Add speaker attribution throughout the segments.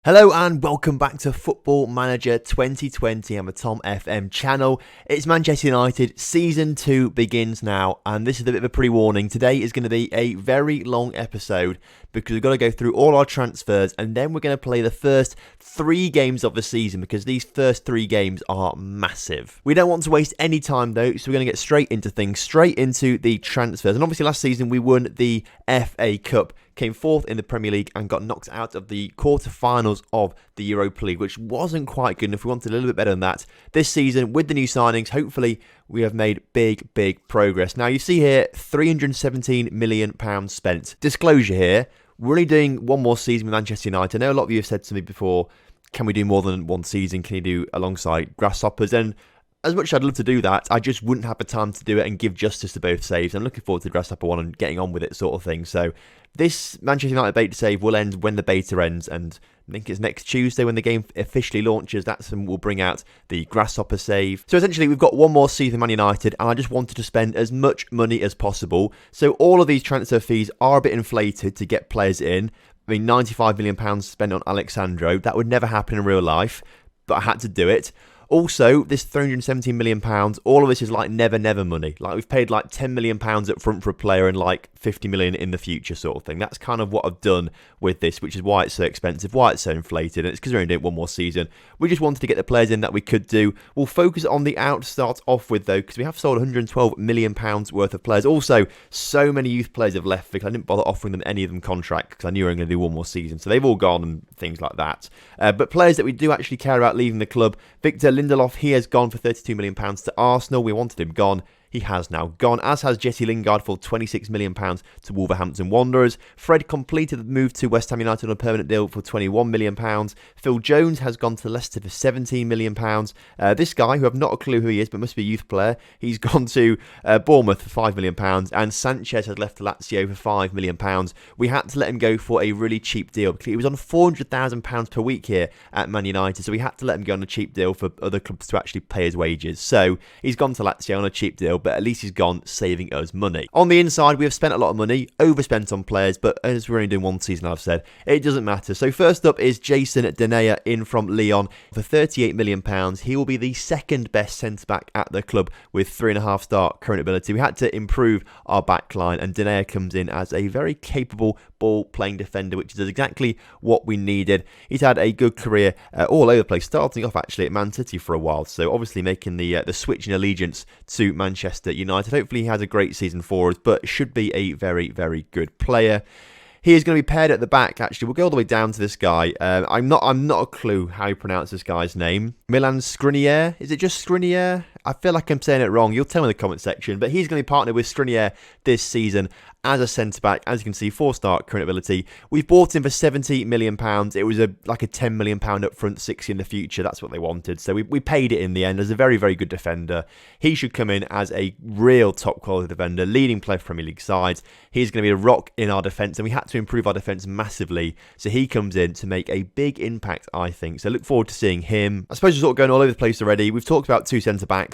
Speaker 1: Hello and welcome back to Football Manager 2020 on the TomFM channel. It's Manchester United, Season 2 begins now, and this is a bit of a pre-warning. Today is going to be a very long episode because we've got to go through all our transfers and then we're going to play the first 3 games of the season because these first 3 games are massive. We don't want to waste any time though, so we're going to get straight into things, straight into the transfers. And obviously last season we won the FA Cup, came 4th in the Premier League and got knocked out of the quarter-finals of the Europa League, which wasn't quite good enough. We wanted a little bit better than that. This season, with the new signings, hopefully we have made big progress. Now, you see here, £317 million spent. Disclosure here, we're only doing one more season with Manchester United. I know a lot of you have said to me before, can we do more than one season? Can you do alongside Grasshoppers? And as much as I'd love to do that, I just wouldn't have the time to do it and give justice to both saves. I'm looking forward to Grasshopper 1 and getting on with it sort of thing. So this Manchester United beta save will end when the beta ends, and I think it's next Tuesday when the game officially launches. That's when we'll bring out the Grasshopper save. So essentially we've got one more season Man United and I just wanted to spend as much money as possible. So all of these transfer fees are a bit inflated to get players in. I mean, £95 million spent on Alexandro. That would never happen in real life, but I had to do it. Also, this £317 million, all of this is like never money. Like we've paid like £10 million up front for a player and like $50 million in the future sort of thing. That's kind of what I've done with this, which is why it's so expensive, why it's so inflated. And it's because we're only doing one more season. We just wanted to get the players in that we could do. We'll focus on the out to start off with though, because we have sold £112 million worth of players. Also, so many youth players have left because I didn't bother offering them any of them contract because I knew we were going to do one more season. So they've all gone and things like that. But players that we do actually care about leaving the club, Victor Lindelof, he has gone for £32 million to Arsenal. We wanted him gone. He has now gone, as has Jesse Lingard for £26 million to Wolverhampton Wanderers. Fred completed the move to West Ham United on a permanent deal for £21 million. Phil Jones has gone to Leicester for £17 million. This guy, who I have not a clue who he is, but must be a youth player, he's gone to Bournemouth for £5 million. And Sanchez has left to Lazio for £5 million. We had to let him go for a really cheap deal because he was on £400,000 per week here at Man United. So we had to let him go on a cheap deal for other clubs to actually pay his wages. So he's gone to Lazio on a cheap deal, but at least he's gone, saving us money. On the inside, we have spent a lot of money, overspent on players, but as we're only doing one season, I've said, it doesn't matter. So first up is Jason Denayer in from Lyon for £38 million. He will be the second best centre-back at the club with 3.5-star current ability. We had to improve our back line, and Denayer comes in as a very capable ball-playing defender, which is exactly what we needed. He's had a good career all over the place, starting off actually at Man City for a while, so obviously making the switch in allegiance to Manchester United. Hopefully he has a great season for us, but should be a very good player. He is going to be paired at the back, actually. We'll go all the way down to this guy. I'm not a clue how you pronounce this guy's name. Milan Skriniar? Is it just Skriniar? I feel like I'm saying it wrong. You'll tell me in the comment section. But he's going to be partnered with Skriniar this season as a centre-back. As you can see, 4-star current ability. We've bought him for £70 million. It was like a £10 million up front, 60 in the future. That's what they wanted. So we paid it in the end as a very good defender. He should come in as a real top-quality defender, leading player for Premier League sides. He's going to be a rock in our defence, and we had to improve our defence massively. So he comes in to make a big impact, I think. So look forward to seeing him. I suppose we're sort of going all over the place already. We've talked about 2 centre-backs.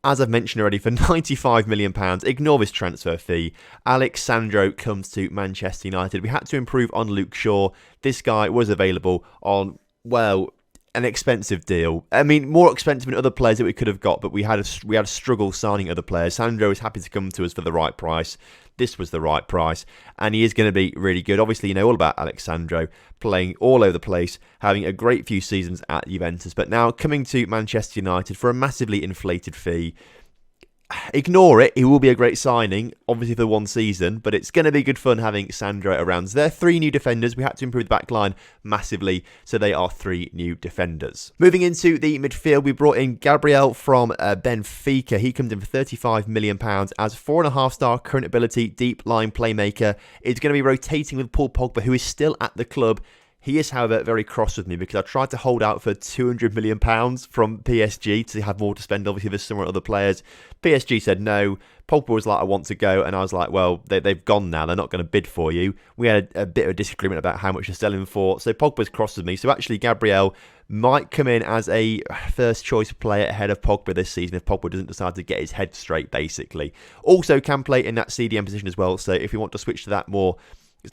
Speaker 1: As I've mentioned already, for £95 million, ignore this transfer fee, Alexandro comes to Manchester United. We had to improve on Luke Shaw. This guy was available on, well, an expensive deal. I mean, more expensive than other players that we could have got, but we had a struggle signing other players. Sandro is happy to come to us for the right price. This was the right price, and he is going to be really good. Obviously, you know all about Alexandro, playing all over the place, having a great few seasons at Juventus, but now coming to Manchester United for a massively inflated fee. Ignore it, he will be a great signing, obviously for one season, but it's going to be good fun having Sandro around. So there are 3 new defenders. We had to improve the back line massively, so they are 3 new defenders. Moving into the midfield, we brought in Gabriel from Benfica. He comes in for £35 million as 4.5-star current ability, deep line playmaker. It's going to be rotating with Paul Pogba, who is still at the club. He is, however, very cross with me because I tried to hold out for £200 million from PSG to have more to spend, obviously, with some other players. PSG said no. Pogba was like, I want to go. And I was like, well, they've gone now. They're not going to bid for you. We had a bit of a disagreement about how much to sell him for. So Pogba's cross with me. So actually, Gabriel might come in as a first choice player ahead of Pogba this season if Pogba doesn't decide to get his head straight, basically. Also can play in that CDM position as well. So if you want to switch to that more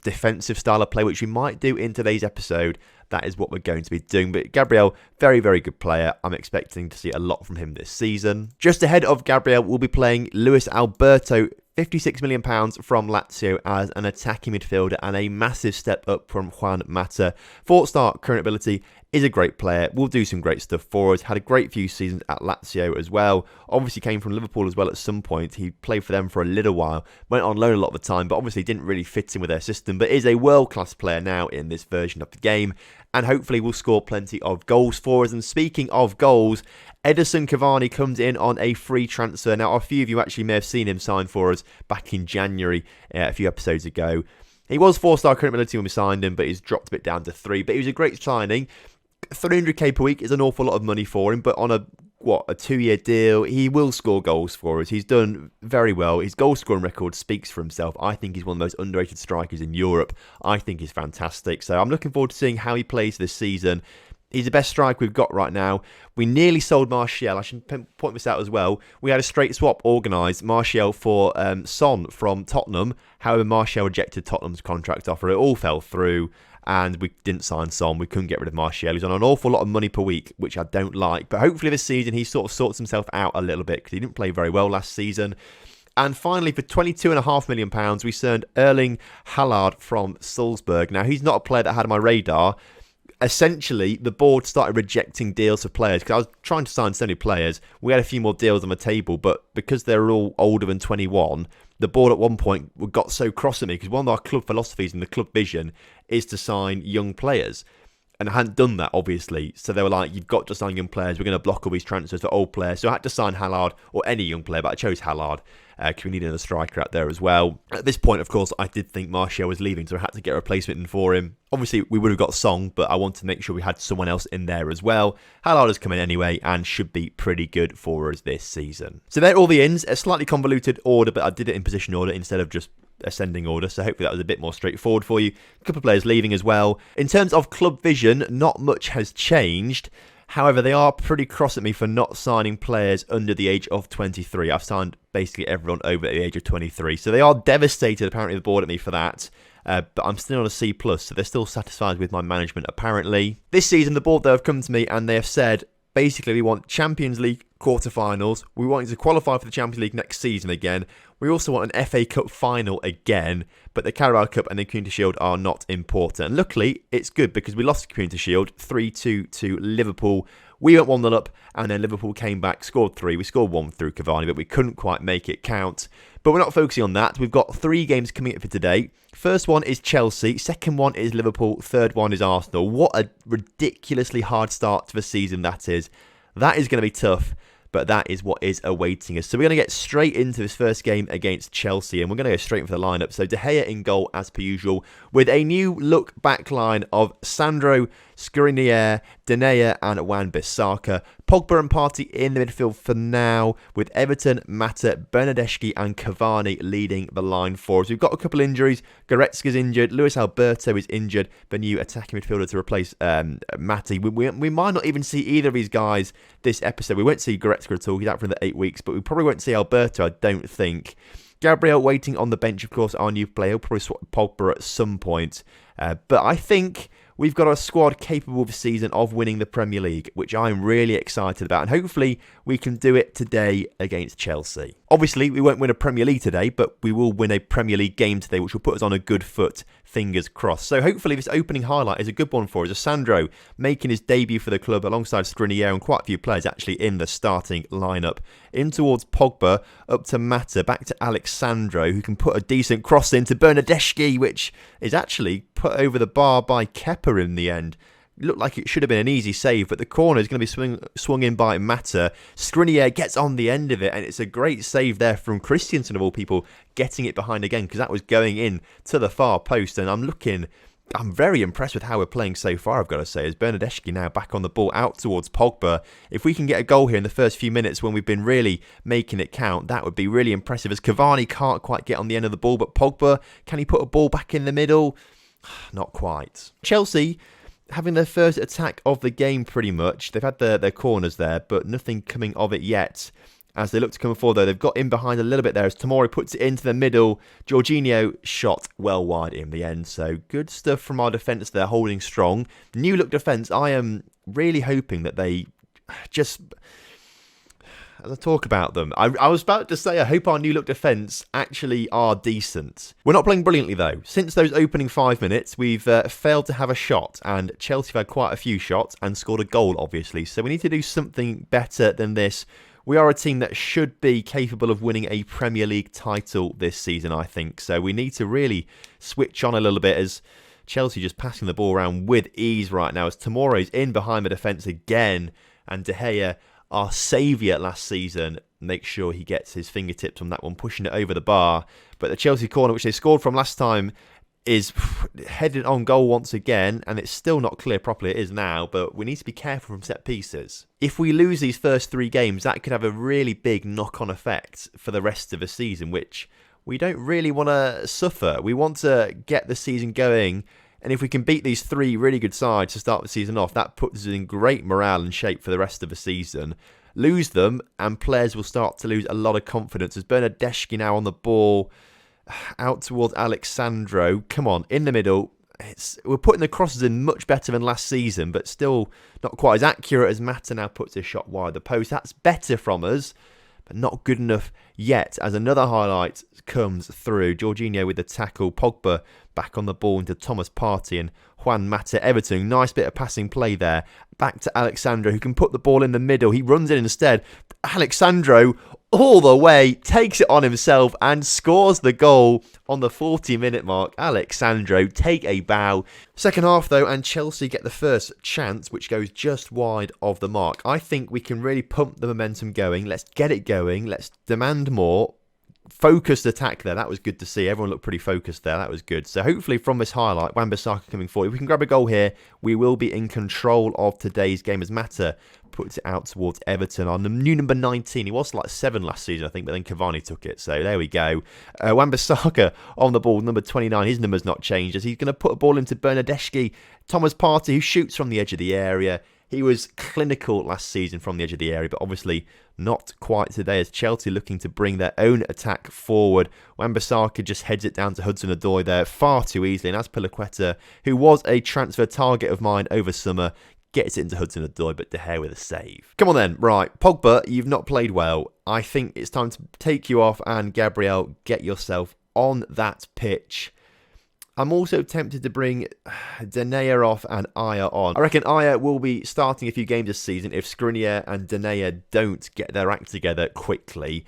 Speaker 1: defensive style of play, which we might do in today's episode, that is what we're going to be doing. But Gabriel, very, very good player. I'm expecting to see a lot from him this season. Just ahead of Gabriel, we'll be playing Luis Alberto, £56 million from Lazio as an attacking midfielder and a massive step up from Juan Mata. 4-star current ability, is a great player, will do some great stuff for us, had a great few seasons at Lazio as well, obviously came from Liverpool as well at some point, he played for them for a little while, went on loan a lot of the time, but obviously didn't really fit in with their system, but is a world-class player now in this version of the game, and hopefully will score plenty of goals for us. And speaking of goals, Edinson Cavani comes in on a free transfer. Now, a few of you actually may have seen him sign for us back in January, a few episodes ago. He was 4-star current ability when we signed him, but he's dropped a bit down to 3. But he was a great signing. 300k per week is an awful lot of money for him, but on a 2-year deal, he will score goals for us. He's done very well. His goal scoring record speaks for himself. I think he's one of the most underrated strikers in Europe. I think he's fantastic. So I'm looking forward to seeing how he plays this season. He's the best striker we've got right now. We nearly sold Martial. I should point this out as well. We had a straight swap organised, Martial for Son from Tottenham. However, Martial rejected Tottenham's contract offer. It all fell through and we didn't sign Son. We couldn't get rid of Martial. He's on an awful lot of money per week, which I don't like. But hopefully this season he sort of sorts himself out a little bit because he didn't play very well last season. And finally, for £22.5 million, we signed Erling Haaland from Salzburg. Now, he's not a player that had on my radar. Essentially, the board started rejecting deals for players because I was trying to sign so many players. We had a few more deals on the table, but because they're all older than 21, the board at one point got so cross at me because one of our club philosophies and the club vision is to sign young players. And I hadn't done that, obviously. So they were like, you've got to sign young players. We're going to block all these transfers for old players. So I had to sign Haaland or any young player, but I chose Haaland because we needed a striker out there as well. At this point, of course, I did think Martial was leaving, so I had to get a replacement in for him. Obviously, we would have got Song, but I wanted to make sure we had someone else in there as well. Haaland has come in anyway and should be pretty good for us this season. So they're all the ins. A slightly convoluted order, but I did it in position order instead of just ascending order, so hopefully that was a bit more straightforward for you. A couple of players leaving as well. In terms of club vision, not much has changed. However, they are pretty cross at me for not signing players under the age of 23. I've signed basically everyone over the age of 23, so they are devastated, apparently, the board at me for that. But I'm still on a C+, so they're still satisfied with my management, apparently. This season, the board, though, have come to me and they have said, basically, we want Champions League quarterfinals. We want to qualify for the Champions League next season again. We also want an FA Cup final again, but the Carabao Cup and the Community Shield are not important. And luckily, it's good because we lost the Community Shield 3-2 to Liverpool. We went 1-0 up, and then Liverpool came back, scored 3. We scored 1 through Cavani, but we couldn't quite make it count. But we're not focusing on that. We've got 3 games coming up for today. First one is Chelsea. Second one is Liverpool. Third one is Arsenal. What a ridiculously hard start to the season that is. That is going to be tough, but that is what is awaiting us. So we're going to get straight into this first game against Chelsea, and we're going to go straight into the lineup. So De Gea in goal as per usual, with a new look back line of Sandro, Skriniar, Denayer and Wan-Bissaka. Pogba and Partey in the midfield for now, with Everton, Mata, Bernardeschi and Cavani leading the line for us. We've got a couple injuries. Goretzka's injured. Luis Alberto is injured. The new attacking midfielder to replace Mati. We might not even see either of these guys this episode. We won't see Goretzka at all. He's out for the 8 weeks, but we probably won't see Alberto, I don't think. Gabriel waiting on the bench, of course, our new player. He'll probably swap Pogba at some point. But I think we've got a squad capable this season of winning the Premier League, which I'm really excited about. And hopefully we can do it today against Chelsea. Obviously, we won't win a Premier League today, but we will win a Premier League game today, which will put us on a good foot. Fingers crossed. So hopefully this opening highlight is a good one for us. Sandro making his debut for the club alongside Skriniar and quite a few players actually in the starting lineup. In towards Pogba, up to Mata, back to Alexandro, who can put a decent cross into Bernardeschi, which is actually put over the bar by Kepa in the end. Looked like it should have been an easy save, but the corner is going to be swung in by Mata. Skriniar gets on the end of it, and it's a great save there from Christensen, of all people, getting it behind again, because that was going in to the far post. And I'm very impressed with how we're playing so far, I've got to say, as Bernardeschi now back on the ball out towards Pogba. If we can get a goal here in the first few minutes when we've been really making it count, that would be really impressive, as Cavani can't quite get on the end of the ball, but Pogba, can he put a ball back in the middle? Not quite. Chelsea having their first attack of the game pretty much. They've had their corners there, but nothing coming of it yet. as they look to come forward, though. They've got in behind a little bit there as Tomori puts it into the middle. Jorginho shot well wide in the end. So good stuff from our defence there, holding strong. New look defence, I am really hoping that they just... As I talk about them, I was about to say I hope our new look defence actually are decent. We're not playing brilliantly though. Since those opening 5 minutes, we've failed to have a shot, and Chelsea have had quite a few shots and scored a goal, obviously. So we need to do something better than this. We are a team that should be capable of winning a Premier League title this season, I think. So we need to really switch on a little bit, as Chelsea just passing the ball around with ease right now, as Tomori's in behind the defence again, and De Gea, our saviour last season, make sure he gets his fingertips on that one, pushing it over the bar. But the Chelsea corner, which they scored from last time, is headed on goal once again, and it's still not clear properly. It is now, but we need to be careful from set pieces. If we lose these first 3 games, that could have a really big knock-on effect for the rest of the season, which we don't really want to suffer. We want to get the season going, and if we can beat these 3 really good sides to start the season off, that puts us in great morale and shape for the rest of the season. Lose them, and players will start to lose a lot of confidence. As Bernardeschi now on the ball, out towards Alexandro. Come on, in the middle. We're putting the crosses in much better than last season, but still not quite as accurate as Mata now puts a shot wide the post. That's better from us, but not good enough yet, as another highlight comes through. Jorginho with the tackle, Pogba back on the ball into Thomas Partey and Juan Mata. Everton, nice bit of passing play there. Back to Alexandro, who can put the ball in the middle. He runs in instead. Alexandro, all the way, takes it on himself and scores the goal on the 40-minute mark. Alexandro, take a bow. Second half, though, and Chelsea get the first chance, which goes just wide of the mark. I think we can really pump the momentum going. Let's get it going. Let's demand more. Focused attack there. That was good to see. Everyone looked pretty focused there. That was good. So hopefully from this highlight, Wan-Bissaka coming forward, if we can grab a goal here, we will be in control of today's game, as Mata puts it out towards Everton on the new number 19. He was like 7 last season, I think, but then Cavani took it. So there we go. Wan-Bissaka on the ball, number 29. His number's not changed, as he's going to put a ball into Bernardeschi. Thomas Partey, who shoots from the edge of the area. He was clinical last season from the edge of the area, but obviously not quite today, as Chelsea looking to bring their own attack forward. Wan-Bissaka just heads it down to Hudson-Odoi there far too easily, and Azpilicueta, who was a transfer target of mine over summer, gets it into Hudson-Odoi, but De Gea with a save. Come on then, right, Pogba, you've not played well. I think it's time to take you off, and Gabriel, get yourself on that pitch. I'm also tempted to bring De Gea off and Aya on. I reckon Aya will be starting a few games this season if Skriniar and De Gea don't get their act together quickly.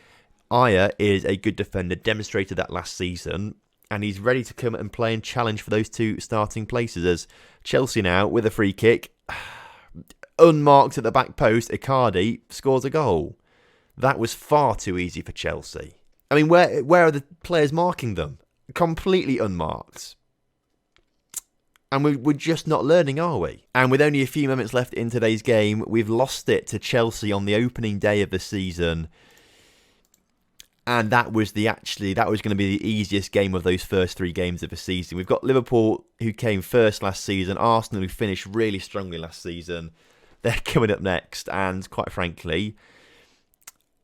Speaker 1: Aya is a good defender, demonstrated that last season, and he's ready to come and play and challenge for those 2 starting places, as Chelsea now, with a free kick, unmarked at the back post, Icardi scores a goal. That was far too easy for Chelsea. I mean, where are the players marking them? Completely unmarked. And we're just not learning, are we? And with only a few moments left in today's game, we've lost it to Chelsea on the opening day of the season. And that was going to be the easiest game of those first 3 games of the season. We've got Liverpool, who came first last season. Arsenal, who finished really strongly last season. They're coming up next. And quite frankly,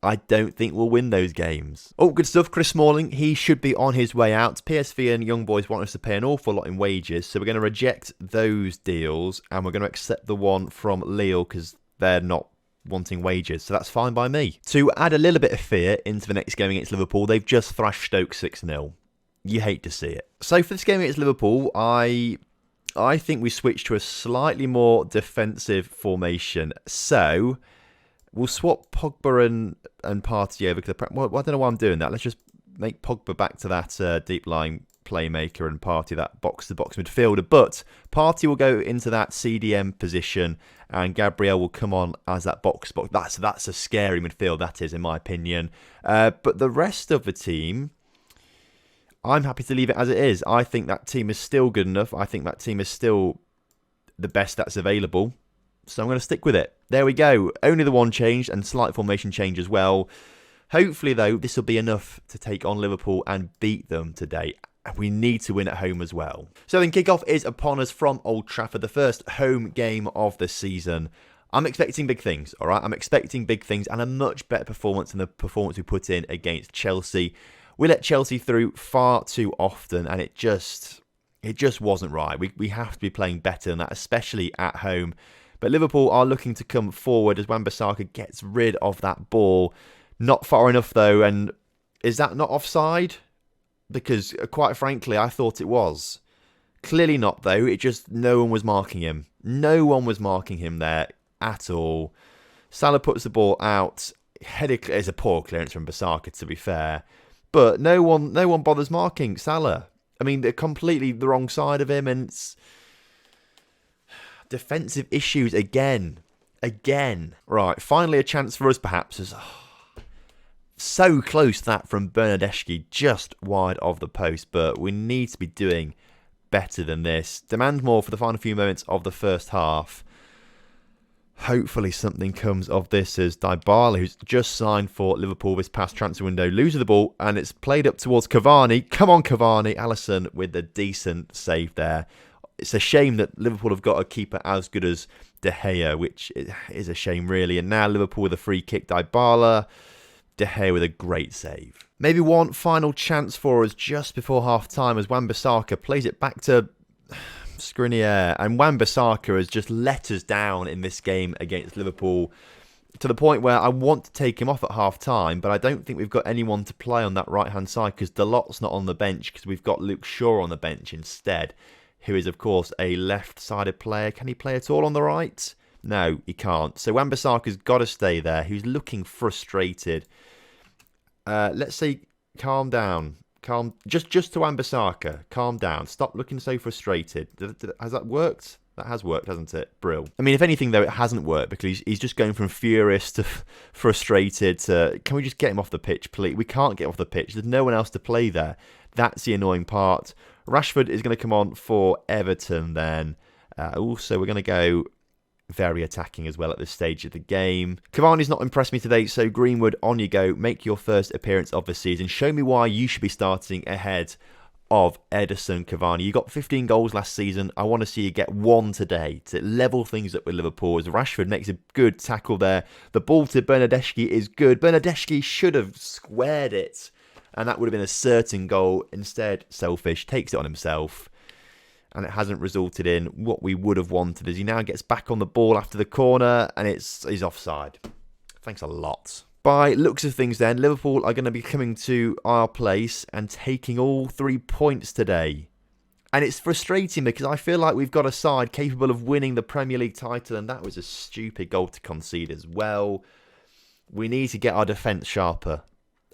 Speaker 1: I don't think we'll win those games. Oh, good stuff. Chris Smalling, he should be on his way out. PSV and Young Boys want us to pay an awful lot in wages, so we're going to reject those deals, and we're going to accept the one from Lille because they're not wanting wages, so that's fine by me. To add a little bit of fear into the next game against Liverpool, they've just thrashed Stoke 6-0. You hate to see it. So for this game against Liverpool, I think we switch to a slightly more defensive formation. So we'll swap Pogba and Partey over. Well, I don't know why I'm doing that. Let's just make Pogba back to that deep-lying playmaker and Partey that box-to-box midfielder. But Partey will go into that CDM position and Gabriel will come on as that box-to-box. That's a scary midfield, that is, in my opinion. But the rest of the team, I'm happy to leave it as it is. I think that team is still good enough. I think that team is still the best that's available. So I'm going to stick with it. There we go. Only the one changed and slight formation change as well. Hopefully, though, this will be enough to take on Liverpool and beat them today. We need to win at home as well. So then kickoff is upon us from Old Trafford, the first home game of the season. I'm expecting big things, all right? I'm expecting big things and a much better performance than the performance we put in against Chelsea. We let Chelsea through far too often, and it just wasn't right. We have to be playing better than that, especially at home. But Liverpool are looking to come forward as Wan-Bissaka gets rid of that ball. Not far enough, though, and is that not offside? Because, quite frankly, I thought it was. Clearly not, though. It just, no one was marking him. No one was marking him there at all. Salah puts the ball out. Headed, it's a poor clearance from Bissaka, to be fair. But no one bothers marking Salah. I mean, they're completely the wrong side of him, and it's defensive issues again. Right, finally a chance for us, perhaps. So close that from Bernardeschi, just wide of the post, but we need to be doing better than this. Demand more for the final few moments of the first half. Hopefully something comes of this as Dybala, who's just signed for Liverpool this past transfer window, loses the ball and it's played up towards Cavani. Come on, Cavani. Alisson with a decent save there. It's a shame that Liverpool have got a keeper as good as De Gea, which is a shame really. And now Liverpool with a free kick. Dybala, De Gea with a great save. Maybe one final chance for us just before half-time as Wan-Bissaka plays it back to Skriniar. And Wan-Bissaka has just let us down in this game against Liverpool to the point where I want to take him off at half-time, but I don't think we've got anyone to play on that right-hand side because Dalot's not on the bench because we've got Luke Shaw on the bench instead, who is, of course, a left-sided player. Can he play at all on the right? No, he can't. So Wan-Bissaka's got to stay there. He's looking frustrated. Let's say, calm down. Just to Wan-Bissaka. Calm down. Stop looking so frustrated. Has that worked? That has worked, hasn't it? Brill. I mean, if anything, though, it hasn't worked because he's just going from furious to frustrated to, can we just get him off the pitch, please? We can't get off the pitch. There's no one else to play there. That's the annoying part. Rashford is going to come on for Everton then. Also, we're going to go very attacking as well at this stage of the game. Cavani's not impressed me today, so Greenwood, on you go. Make your first appearance of the season. Show me why you should be starting ahead of Edinson Cavani. You got 15 goals last season. I want to see you get one today to level things up with Liverpool as Rashford makes a good tackle there. The ball to Bernardeschi is good. Bernardeschi should have squared it, and that would have been a certain goal. Instead, selfish, takes it on himself. And it hasn't resulted in what we would have wanted as he now gets back on the ball after the corner and he's offside. Thanks a lot. By looks of things then, Liverpool are going to be coming to our place and taking all 3 points today. And it's frustrating because I feel like we've got a side capable of winning the Premier League title, and that was a stupid goal to concede as well. We need to get our defence sharper.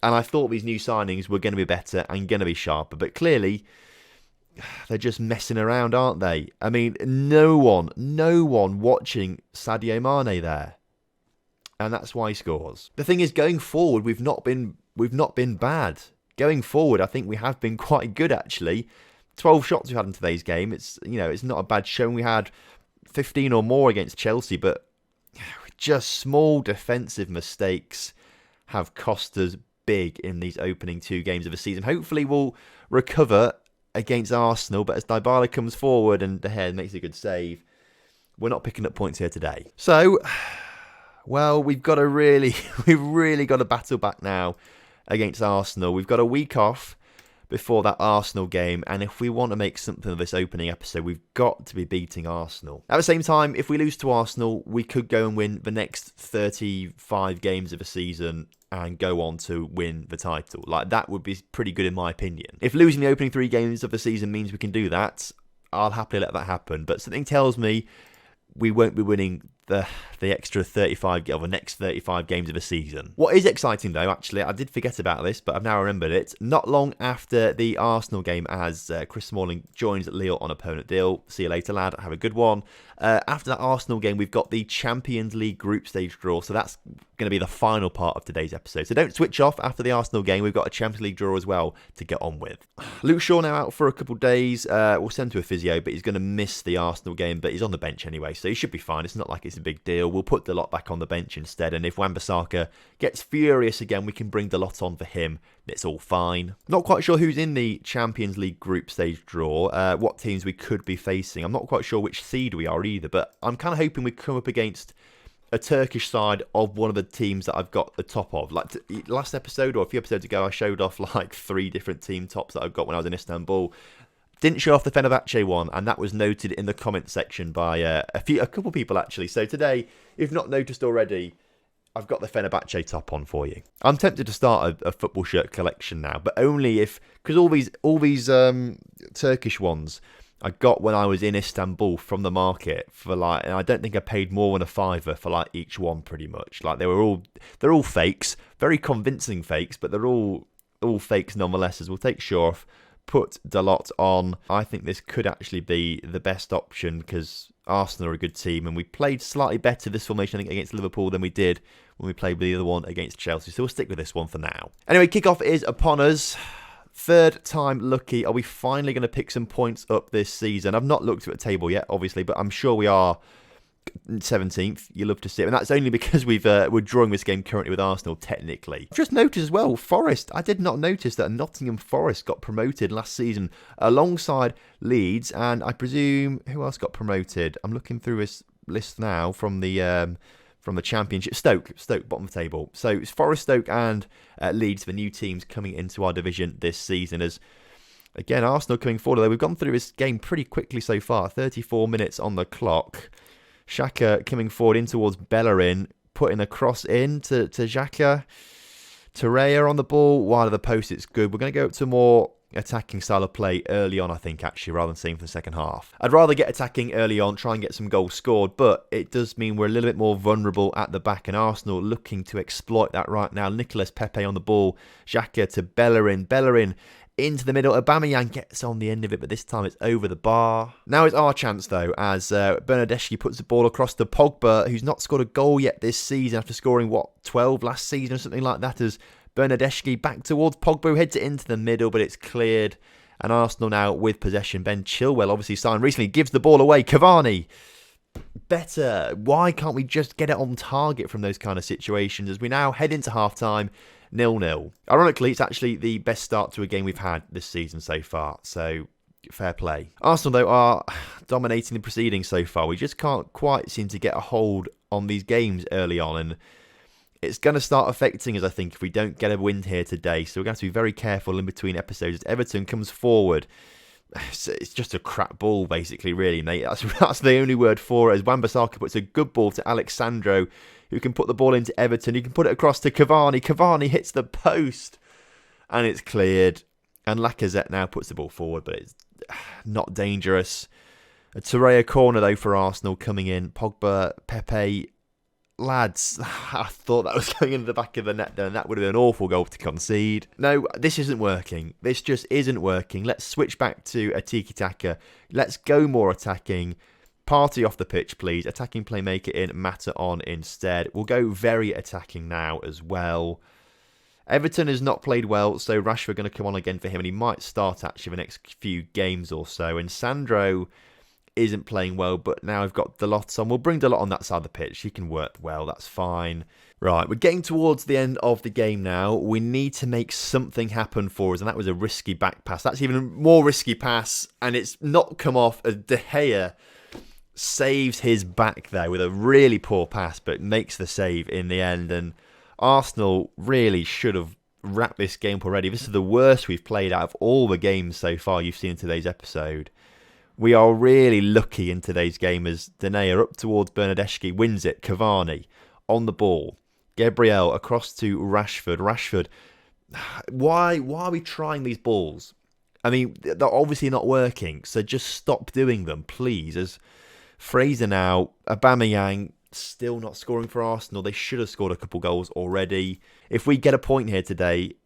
Speaker 1: And I thought these new signings were going to be better and going to be sharper, but clearly they're just messing around, aren't they? I mean, no one watching Sadio Mane there. And that's why he scores. The thing is, going forward, we've not been bad. Going forward, I think we have been quite good actually. 12 shots we had in today's game. It's not a bad showing. We had 15 or more against Chelsea, but just small defensive mistakes have cost us big in these opening 2 games of the season. Hopefully we'll recover against Arsenal, but as Dybala comes forward and De Gea makes a good save, we're not picking up points here today. So, well, we've really got to battle back now against Arsenal. We've got a week off before that Arsenal game, and if we want to make something of this opening episode, we've got to be beating Arsenal. At the same time, if we lose to Arsenal, we could go and win the next 35 games of the season and go on to win the title. Like, that would be pretty good in my opinion. If losing the opening 3 games of the season means we can do that, I'll happily let that happen. But something tells me we won't be winning the extra 35 or the next 35 games of the season. What is exciting though, actually, I did forget about this, but I've now remembered it. Not long after the Arsenal game, as Chris Smalling joins Lille on opponent deal. See you later, lad. Have a good one. After that Arsenal game, we've got the Champions League group stage draw, so that's going to be the final part of today's episode. So don't switch off after the Arsenal game. We've got a Champions League draw as well to get on with. Luke Shaw now out for a couple of days. We'll send him to a physio, but he's going to miss the Arsenal game, but he's on the bench anyway, so he should be fine. It's not like it's a big deal. We'll put Dalot back on the bench instead, and if Wan-Bissaka gets furious again, we can bring Dalot on for him. It's all fine. Not quite sure who's in the Champions League group stage draw, what teams we could be facing. I'm not quite sure which seed we are either, but I'm kind of hoping we come up against a Turkish side of one of the teams that I've got the top of. Like last episode or a few episodes ago, I showed off like 3 different team tops that I've got when I was in Istanbul. Didn't show off the Fenerbahce one, and that was noted in the comment section by a couple people actually. So today, if not noticed already, I've got the Fenerbahce top on for you. I'm tempted to start a football shirt collection now, but only because all these Turkish ones I got when I was in Istanbul from the market for like, and I don't think I paid more than £5 for like each one pretty much. Like they're all fakes, very convincing fakes, but they're all fakes nonetheless. As we'll take Shorf, put Dalot on. I think this could actually be the best option because Arsenal are a good team and we played slightly better this formation I think against Liverpool than we did when we played the other one against Chelsea. So we'll stick with this one for now. Anyway, kickoff is upon us. 3rd time lucky. Are we finally going to pick some points up this season? I've not looked at the table yet, obviously, but I'm sure we are 17th. You love to see it. And that's only because we're drawing this game currently with Arsenal, technically. I've just noticed as well, Forest. I did not notice that Nottingham Forest got promoted last season alongside Leeds. And I presume, who else got promoted? I'm looking through this list now from the Championship. Stoke, bottom of the table. So it's Forest, Stoke and Leeds, the new teams coming into our division this season. As again, Arsenal coming forward, although we've gone through this game pretty quickly so far. 34 minutes on the clock. Xhaka coming forward in towards Bellerin, putting a cross in to Xhaka. Torreira on the ball, wide of the post, it's good. We're going to go up to more attacking style of play early on, I think, actually, rather than seeing for the second half. I'd rather get attacking early on, try and get some goals scored, but it does mean we're a little bit more vulnerable at the back, and Arsenal looking to exploit that right now. Nicolas Pepe on the ball, Xhaka to Bellerin into the middle. Aubameyang gets on the end of it, but this time it's over the bar. Now it's our chance, though, as Bernardeschi puts the ball across to Pogba, who's not scored a goal yet this season after scoring, 12 last season or something like that, as Bernardeschi back towards Pogba, who heads it into the middle, but it's cleared. And Arsenal now with possession. Ben Chilwell, obviously signed recently, gives the ball away. Cavani, better. Why can't we just get it on target from those kind of situations as we now head into half-time 0-0. Ironically, it's actually the best start to a game we've had this season so far, so fair play. Arsenal, though, are dominating the proceedings so far. We just can't quite seem to get a hold on these games early on, and it's going to start affecting us, I think, if we don't get a win here today. So we're going to have to be very careful in between episodes as Everton comes forward. It's just a crap ball, basically, really, mate. That's the only word for it. As Wan-Bissaka puts a good ball to Alexandro, who can put the ball into Everton. He can put it across to Cavani. Cavani hits the post, and it's cleared. And Lacazette now puts the ball forward, but it's not dangerous. A Torreira corner, though, for Arsenal coming in. Pogba, Pepe. Lads, I thought that was going into the back of the net there, and that would have been an awful goal to concede. No, this isn't working. This just isn't working. Let's switch back to a tiki-taka. Let's go more attacking. Party off the pitch, please. Attacking playmaker in, Mata on instead. We'll go very attacking now as well. Everton has not played well, so Rashford going to come on again for him, and he might start actually the next few games or so. And Sandro isn't playing well, but now I've got Dalot on. We'll bring Dalot on that side of the pitch. He can work well, that's fine. Right, we're getting towards the end of the game now. We need to make something happen for us, and that was a risky back pass. That's even a more risky pass, and it's not come off as De Gea saves his back there with a really poor pass, but makes the save in the end. And Arsenal really should have wrapped this game up already. This is the worst we've played out of all the games so far you've seen in today's episode. We are really lucky in today's game as Denayer up towards Bernardeschi, wins it. Cavani on the ball. Gabriel across to Rashford. Rashford, why are we trying these balls? I mean, they're obviously not working, so just stop doing them, please. As Fraser now, Aubameyang still not scoring for Arsenal. They should have scored a couple goals already. If we get a point here today,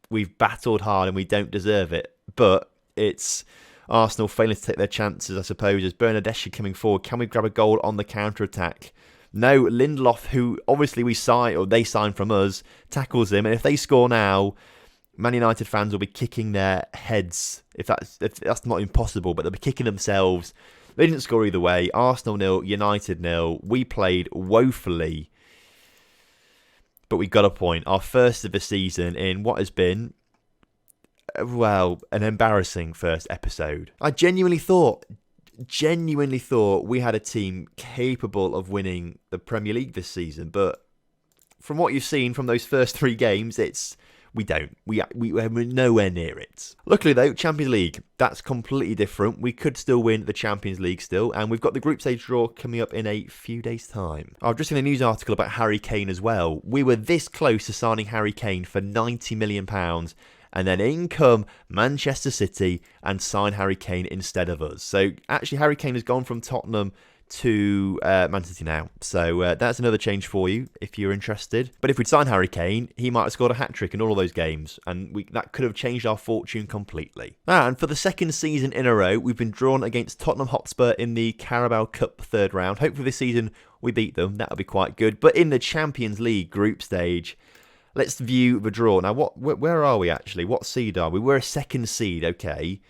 Speaker 1: we've battled hard and we don't deserve it. But it's Arsenal failing to take their chances, I suppose, as Bernardeschi coming forward. Can we grab a goal on the counter-attack? No, Lindelof, who obviously they signed from us, tackles him. And if they score now, Man United fans will be kicking their heads. If that's not impossible, but they'll be kicking themselves. They didn't score either way. Arsenal 0, United 0. We played woefully, but we got a point. Our first of the season in what has been, well, an embarrassing first episode. I genuinely thought genuinely thought we had a team capable of winning the Premier League this season, but from what you've seen from those first 3 games, we don't. We're nowhere near it. Luckily though, Champions League, that's completely different. We could still win the Champions League still, and we've got the group stage draw coming up in a few days' time. I've just seen a news article about Harry Kane as well. We were this close to signing Harry Kane for £90 million, and then in come Manchester City and sign Harry Kane instead of us. So actually Harry Kane has gone from Tottenham to Man City now. So that's another change for you if you're interested. But if we'd signed Harry Kane, he might have scored a hat-trick in all of those games, and that could have changed our fortune completely. And for the second season in a row, we've been drawn against Tottenham Hotspur in the Carabao Cup third round. Hopefully this season we beat them. That'll be quite good. But in the Champions League group stage, let's view the draw. Now, where are we actually? What seed are we? We're a second seed, okay.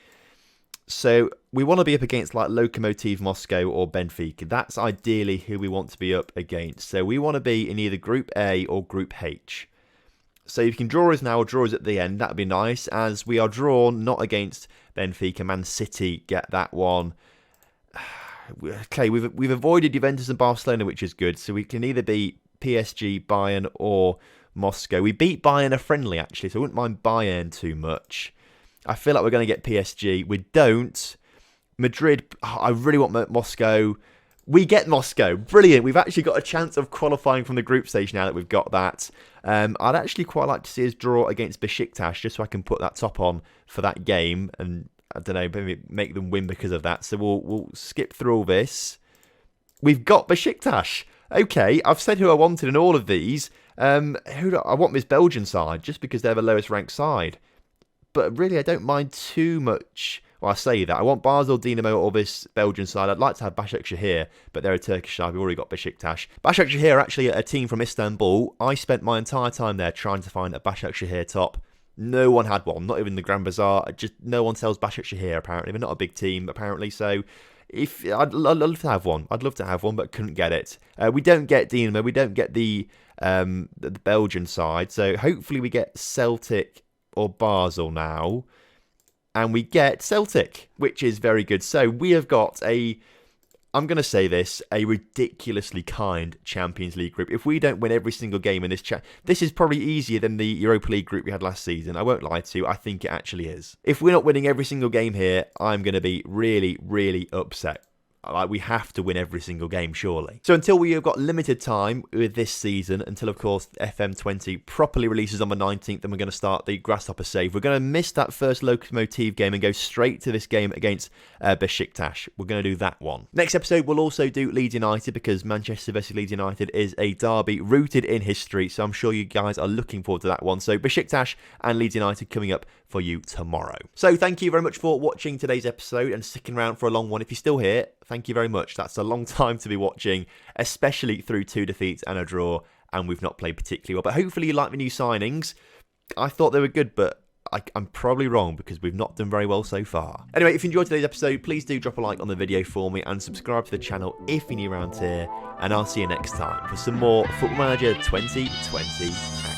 Speaker 1: So we want to be up against like Lokomotiv Moscow or Benfica. That's ideally who we want to be up against. So we want to be in either Group A or Group H. So if you can draw us now or draw us at the end, that would be nice, as we are drawn not against Benfica. Man City get that one. Okay, we've avoided Juventus and Barcelona, which is good. So we can either beat PSG, Bayern or Moscow. We beat Bayern a friendly actually, so I wouldn't mind Bayern too much. I feel like we're going to get PSG. We don't. Madrid, I really want Moscow. We get Moscow. Brilliant. We've actually got a chance of qualifying from the group stage now that we've got that. I'd actually quite like to see us draw against Besiktas, just so I can put that top on for that game. And I don't know, maybe make them win because of that. So we'll skip through all this. We've got Besiktas. Okay, I've said who I wanted in all of these. I want this Belgian side, just because they're the lowest ranked side. But really, I don't mind too much. Well, I say that. I want Basel, Dinamo, or this Belgian side. I'd like to have Başakşehir, but they're a Turkish side. We've already got Besiktas. Başakşehir are actually a team from Istanbul. I spent my entire time there trying to find a Başakşehir top. No one had one, not even the Grand Bazaar. Just no one sells Başakşehir, apparently. They're not a big team, apparently. So I'd love to have one. I'd love to have one, but couldn't get it. We don't get Dinamo. We don't get the Belgian side. So hopefully we get Celtic or Basel now, and we get Celtic, which is very good. So we have got I'm going to say this, a ridiculously kind Champions League group. If we don't win every single game in this this is probably easier than the Europa League group we had last season. I won't lie to you, I think it actually is. If we're not winning every single game here, I'm going to be really, really upset. Like, we have to win every single game, surely. So until we have got limited time with this season, until, of course, FM20 properly releases on the 19th, then we're going to start the Grasshopper save. We're going to miss that first Lokomotiv game and go straight to this game against Besiktas. We're going to do that one. Next episode, we'll also do Leeds United, because Manchester versus Leeds United is a derby rooted in history, so I'm sure you guys are looking forward to that one. So Besiktas and Leeds United coming up for you tomorrow. So thank you very much for watching today's episode and sticking around for a long one. If you're still here, thank you very much. That's a long time to be watching, especially through 2 defeats and a draw, and we've not played particularly well. But hopefully you like the new signings. I thought they were good, but I'm probably wrong, because we've not done very well so far. Anyway, if you enjoyed today's episode, please do drop a like on the video for me and subscribe to the channel if you're new around here. And I'll see you next time for some more Football Manager 2020 action.